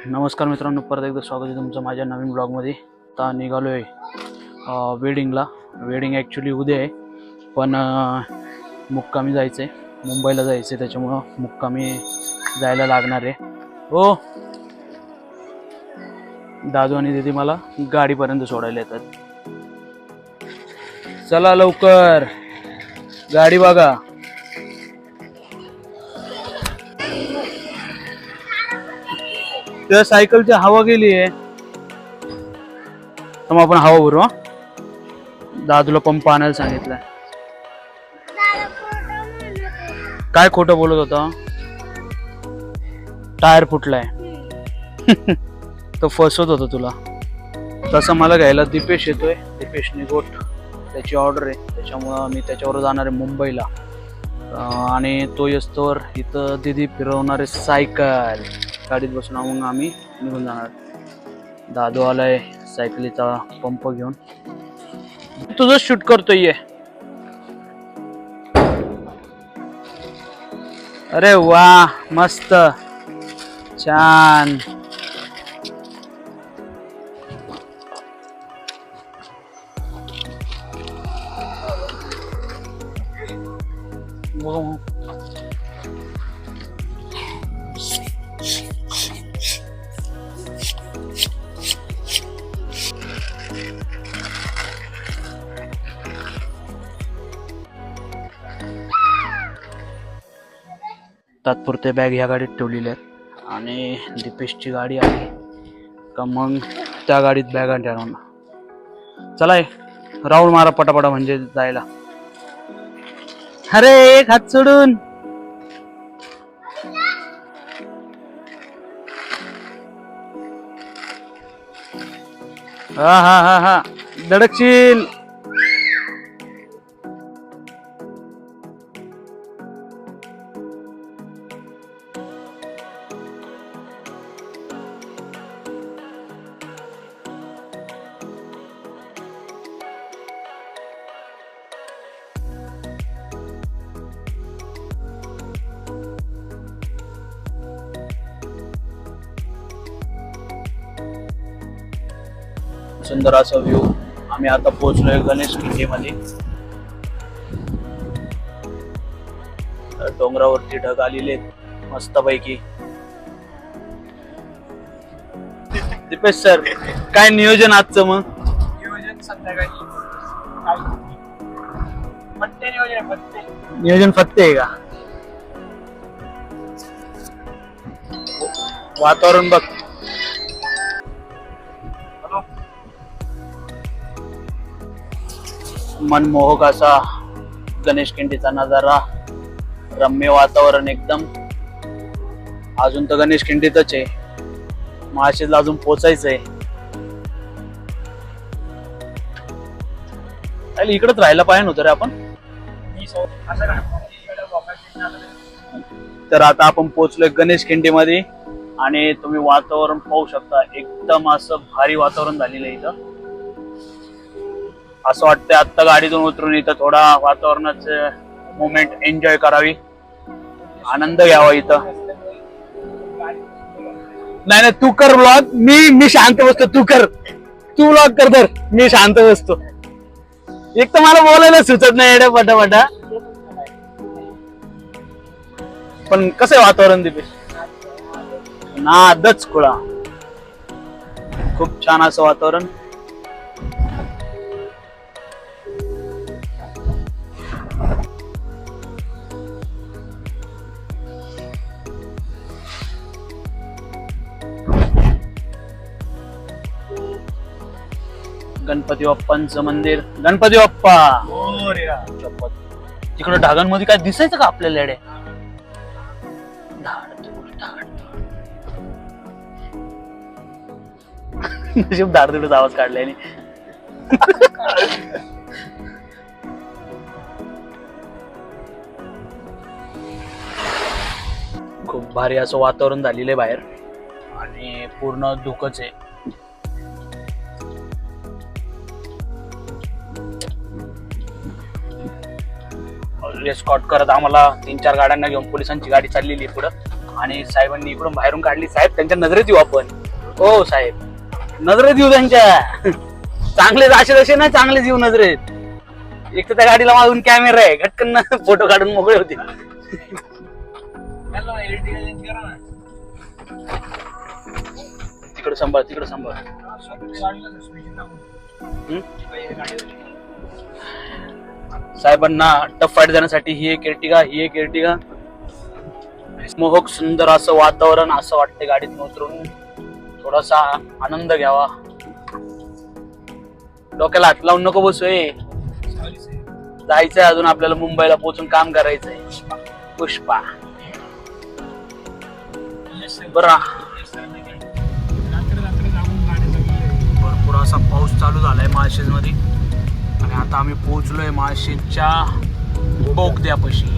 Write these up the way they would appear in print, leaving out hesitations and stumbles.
नमस्कार मित्रांनो, परत एकदा स्वागत आहे तुमचं माझ्या नवीन ब्लॉगमध्ये. आता निघालो आहे वेडिंगला. वेडिंग ॲक्च्युली उद्या आहे, पण मुक्कामी जायचं आहे, मुंबईला जायचं आहे, त्याच्यामुळं मुक्कामी जायला लागणार आहे. हो, दादू आणि दीदी मला गाडीपर्यंत सोडायला येतात. चला लवकर, गाडी बघा. त्या सायकलची हवा गेली आहे, तर मग आपण हवा भरू. दादूला पंप आणायला सांगितलंय. काय खोटं बोलत होता? टायर फुटलाय. तो फसवत होता तुला. तसं मला घ्यायला दीपेश येतोय, दीपेश निगोट, त्याची ऑर्डर आहे, त्याच्यामुळं मी त्याच्यावर जाणार आहे मुंबईला. आणि तो येस्तोवर इथं दीदी फिरवणार आहे सायकल, गाडीत बसून मग आम्ही निघून जाणार. दादू आलाय सायकलीचा पंप घेऊन. तुझं शूट करतोय. अरे वा, मस्त, छान. तात्पुरते बॅग ह्या गाडीत ठेवलेल्या आहेत आणि दीपेशची गाडी आली का मग त्या गाडीत बॅगा ठेवणार. चला राऊंड मारा पटापटा म्हणजे जायला. अरे एक हात सोडून. हा हा हा हा, धडकशील. सुंदर असा व्ह्यू. आम्ही आता पोहोचलोय गणेश किल्लीमध्ये. डोंगरावरती ढग आलेले मस्त पैकी. दीपेश सर, काय नियोजन आजचं? मग नियोजन संध्याकाळी नियोजन फत्ते आहे का? वातावरण बघ. मनमोहक असा गणेश खिंडीचा नजारा, रम्य वातावरण एकदम. अजून तर गणेश खिंडीतच आहे, माळशेजला अजून पोचायचंय. इकडच राहायला पाहिजे नव्हतं रे आपण. तर आता आपण पोहोचलोय गणेश खिंडीमध्ये आणि तुम्ही वातावरण पाहू शकता. एकदम असं भारी वातावरण झालेलं आहे इथं. असं वाटतंय आत्ता गाडीतून उतरून इथं थोडा वातावरणाचं मोमेंट एन्जॉय करावी, आनंद घ्यावा इथं. नाही नाही, तू कर व्लॉग, मी शांत बसतो. तू कर, तू व्लॉग कर, तर मी शांत बसतो. एक तर मला बोलायला सुचत नाही एवढ्या पटापटा. पण कसं आहे वातावरण दीपेश? नादच खुळा. खूप छान असं वातावरण. गणपती बाप्पांचं मंदिर. गणपती बाप्पा तिकडं ढगांमध्ये काय दिसायचं का आपल्याला? एडे धाडधुडच आवाज काढलाय. खूप भारी असं वातावरण झालेलं आहे बाहेर आणि पूर्ण धुकच आहे. एस्कॉर्ट करत आम्हाला 3-4 गाड्यांना घेऊन पोलिसांची गाडी चाललेली आहे पुढं. आणि साहेबांनी इकडून बाहेरून काढली. साहेब त्यांच्या नजरेत येऊ आपण. हो साहेब, नजरेत येऊ त्यांच्या. चांगले असे तसे ना, चांगलेच येऊ नजरेत. एक तर त्या गाडीला मागून कॅमेरा आहे, घटकन फोटो काढून मोकळे होते. तिकडे सांभाळ, तिकडे सांभाळ. साहेबांना टफ फाईट देण्यासाठी ही एक एर्टिगा, ही एक एर्टिगा. मोहक सुंदर असं वातावरण. असं वाटतं गाडीत उतरून थोडासा आनंद घ्यावा. डोक्याला हात लावून नको बसूय. जायचंय अजून आपल्याला, मुंबईला पोहोचून काम करायचंय. पुष्पा बरा. भरपूर असा पाऊस चालू झालाय माळशेज मध्ये आणि आता आम्ही पोहोचलोय माळशेजच्या बोगद्यापाशी.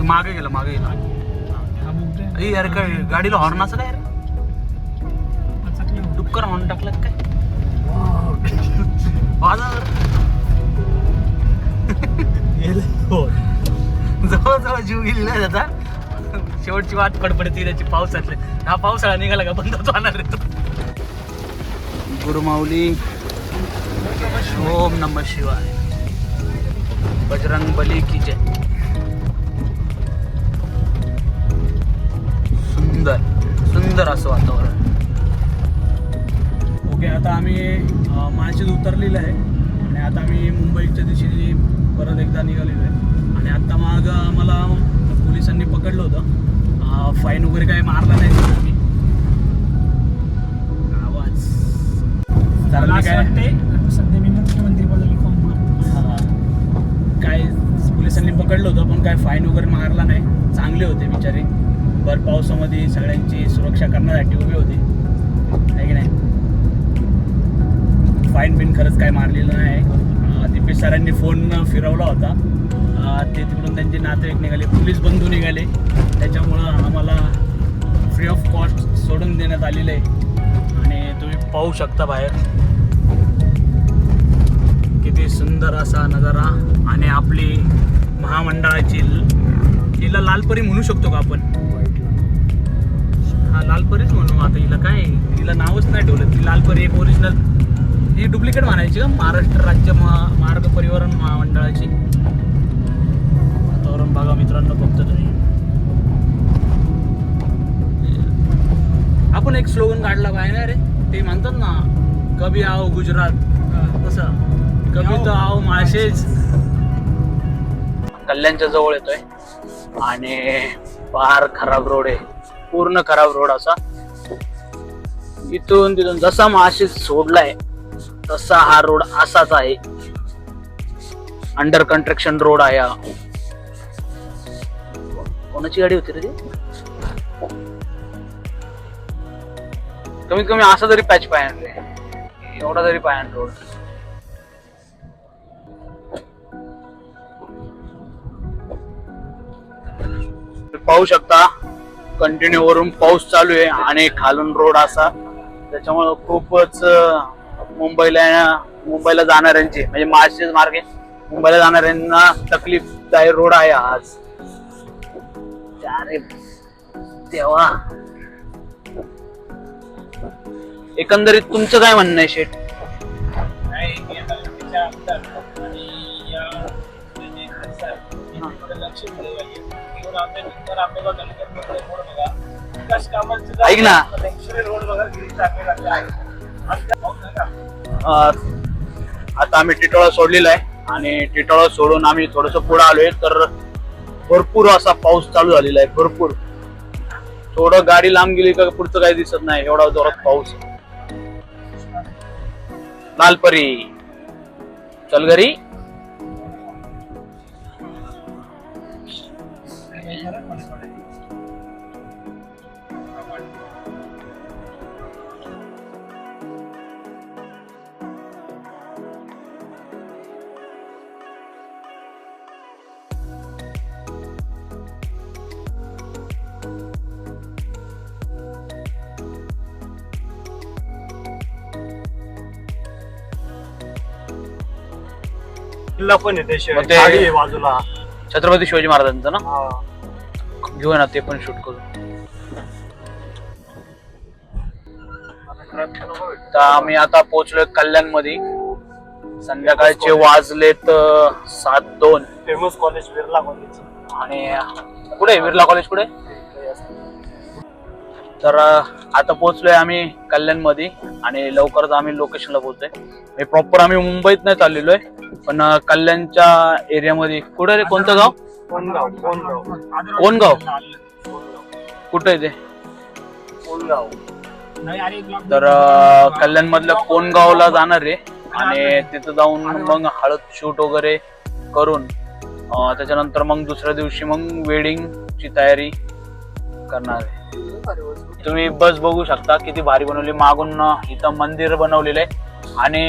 मागे गेला, मागे गेला. यार काय गाडीला हॉर्न असं काय डुक्कर हॉर्न टाकलं काय? जवळजवळ जीव गेली नाही त्याचा. शेवटची वाट पडपडती त्याची पावसातले. हा पावसाळा निघाला का बंद होणार रे तो. गुरुमाऊली, ओम नमः शिवाय, बजरंग बली की जय. सुंदर सुंदर असं वातावरण. ओके, आता आम्ही माळशेज उतरलेलं आहे आणि आता आम्ही मुंबईच्या दिशेने परत एकदा निघालेलो आहे. आणि आता मग आम्हाला पोलिसांनी पकडलं होतं. फाईन वगैरे काय मारला नाही आम्ही. आवाज सध्या मी मुख्यमंत्री पदाला फॉर्म भरतो. काय पोलिसांनी पकडलं होतं पण काय फाईन वगैरे मारला नाही. चांगले होते बिचारे. भर पावसामध्ये सगळ्यांची सुरक्षा करण्यासाठी उभे होते, आहे की नाही. फाईन बिन खरंच काय मारलेलं नाही. दीपेश सरांनी फोन फिरवला होता. ते तिकडून त्यांचे नातेवाईक निघाले, पोलीस बंधू निघाले. त्याच्यामुळं आम्हाला फ्री ऑफ कॉस्ट सोडून देण्यात आलेलं आहे. आणि तुम्ही पाहू शकता बाहेर किती सुंदर असा नजारा. आणि आपली महामंडळाची, हिला लालपरी म्हणू शकतो का आपण? हा, लालपरीच म्हणू आता हिला. काय हिला नावच नाही ठेवलं. ती लालपरी एक ओरिजिनल, ही डुप्लिकेट म्हणायची का? महाराष्ट्र राज्य मार्ग परिवहन महामंडळाची. वातावरण बघा मित्रांनो फक्त तुम्ही. आपण एक स्लोगन काढला पाहिजे ना रे, ते म्हणतात ना, कभी आओ गुजरात, तसं कभी तो आओ माळशेज. कल्याणच्या जवळ येतोय आणि फार खराब रोड आहे, पूर्ण खराब रोड असा. इथून तिथून जसा माळशेज सोडलाय तसा हा रोड असाच आहे. अंडर कन्स्ट्रक्शन रोड आहे हा. कोणाची गाडी होती रे ती? कमीत कमी असा तरी पॅच पाहिजे रे, एवढा तरी पाहिजे रोड. पाहू शकता कंटिन्यू वरून पाऊस चालू आहे आणि खालून रोड असा. त्याच्यामुळे खूपच मुंबईला जाणाऱ्यांची, म्हणजे माळशेज मार्गे मुंबईला जाणाऱ्यांना तकलीफदायक रोड आहे आज. अरे तेव्हा एकंदरीत तुमचं काय म्हणणं आहे शेठ? ऐक ना, आता आम्ही टिटोळा सोडलेला आहे आणि टिटोळा सोडून आम्ही थोडस पुढे आलोय तर भरपूर असा पाऊस चालू झालेला आहे. भरपूर, थोडं गाडी लांब गेली का पुढचं काही दिसत नाही, एवढा जोरात पाऊस. लालपरी चल घरी. किल्ला पण आहे मग ते- गाडी आहे बाजूला. छत्रपती शिवाजी महाराजांचं ना, हा. घेऊया ना ते पण शूट करू. तर आम्ही आता पोहोचलोय कल्याण मध्ये. संध्याकाळचे वाजलेत 7:02 फेमस कॉलेज बिर्ला कॉलेज. आणि कुठे बिर्ला कॉलेज कुठे? तर आता पोहोचलोय आम्ही कल्याण मध्ये आणि लवकरच आम्ही लोकेशनला पोहोचतोय. प्रॉपर आम्ही मुंबईत नाही चाललेलो आहे, पण कल्याणच्या एरियामध्ये. कुठे रे, कोणतं गाव? कोणगाव. कोणगाव? कुठे आहे ते? कोणगाव. तर कल्याण मधल्या कोणगावला जाणार आहे आणि तिथं जाऊन मग हळद शूट वगैरे करून त्याच्यानंतर मग दुसऱ्या दिवशी मग वेडिंग ची तयारी करणार आहे. तुम्ही बस बघू शकता किती भारी बनवली. मागून इथं मंदिर बनवलेलं आहे आणि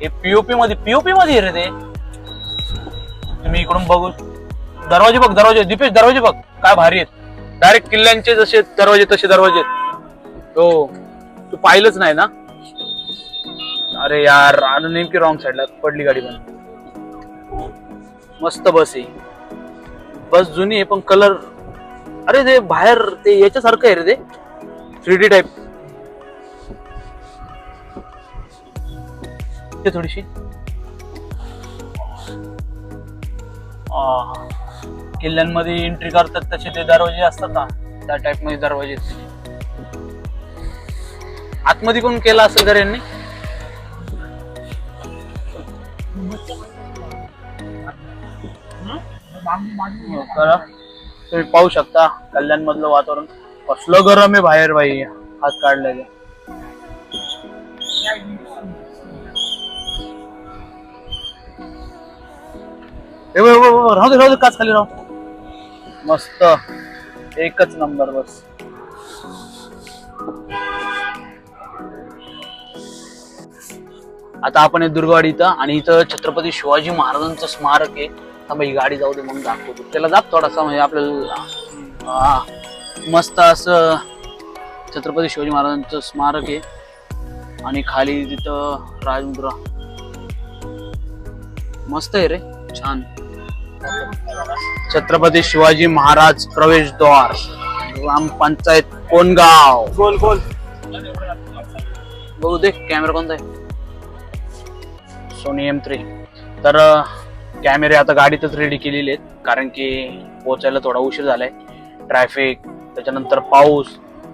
हे पीओपी मध्ये रे ते. तुम्ही इकडून बघू, दरवाजे बघ, दरवाजे दीपेश, दरवाजे बघ काय भारी आहेत. डायरेक्ट किल्ल्यांचे जसे दरवाजे तसे दरवाजे आहेत. हो, तू पाहिलंच नाही ना? अरे यार, आणि नेमकी रॉंग साईडला पडली गाडी. पण मस्त बस आहे. बस जुनी आहे पण कलर, अरे ते बाहेर ते याच्यासारखं आहे रे, ते 3D टाइप. ते थोडीशी किल्ल्यांमध्ये एंट्री करतात तसे ते दरवाजे असतात ना, त्या टाइप मध्ये दरवाजे. आतमध्ये कोण केला असेल का यांनी? तुम्ही पाहू शकता कल्याण मधलं वातावरण कसलं गरम आहे बाहेर. बाई हात काढले. राहू दे काच खाली राहू. मस्त, एकच नंबर बस. आता आपण आहे दुर्गवाडी इथं आणि इथं छत्रपती शिवाजी महाराजांचं स्मारक आहे. थांबा, ही गाडी जाऊ दे मग दाखवतो त्याला. जात थोडासा म्हणजे आपल्याला मस्त असं छत्रपती शिवाजी महाराजांचं स्मारक आहे आणि खाली तिथं राजमुद्रा. मस्त आहे रे, छान. छत्रपती शिवाजी महाराज प्रवेशद्वार, ग्रामपंचायत कोणगाव. गोल. बघू दे कॅमेरा कोणता आहे. Sony M3. तर कॅमेरे आता गाडीतच रेडी केलेले आहेत कारण की पोहोचायला थोडा उशीर झालाय. ट्रॅफिक, त्याच्यानंतर पाऊस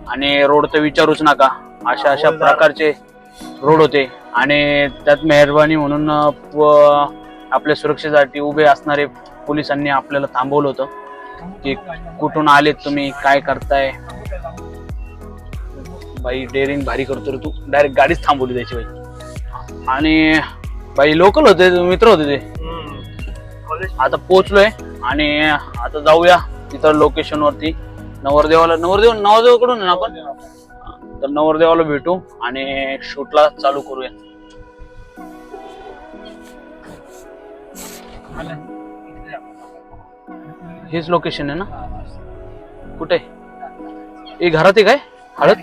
आणि रोड तर विचारूच नका. अशा प्रकारचे रोड होते आणि त्यात मेहरबानी म्हणून आपल्या सुरक्षेसाठी उभे असणारे पोलिसांनी आपल्याला थांबवलं होतं की कुठून आलेत तुम्ही, काय करताय. बाई डेअरिंग भारी करतो रे तू. डायरेक्ट गाडीच थांबवली त्याची बाई. आणि बाई लोकल होते, मित्र होते ते. आता पोहोचलोय आणि आता जाऊया तिथं लोकेशन वरती. नवरदेवाकडून आपण तर नवरदेवाला भेटू आणि शूटला चालू करूया. हेच लोकेशन आहे ना? कुठे? घरात आहे काय हळद?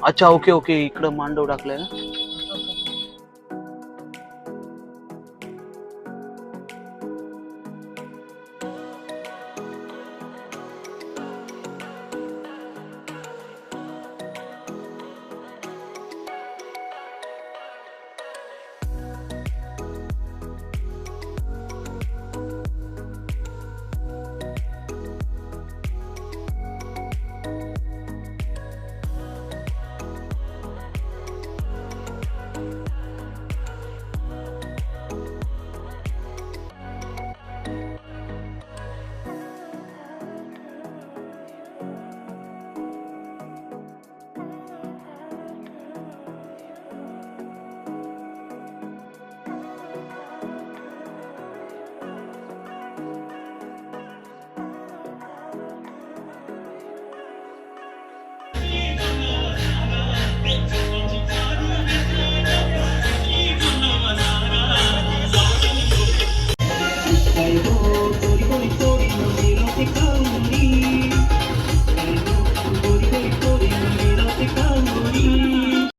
अच्छा, ओके. इकडं मांडव टाकलंय ना.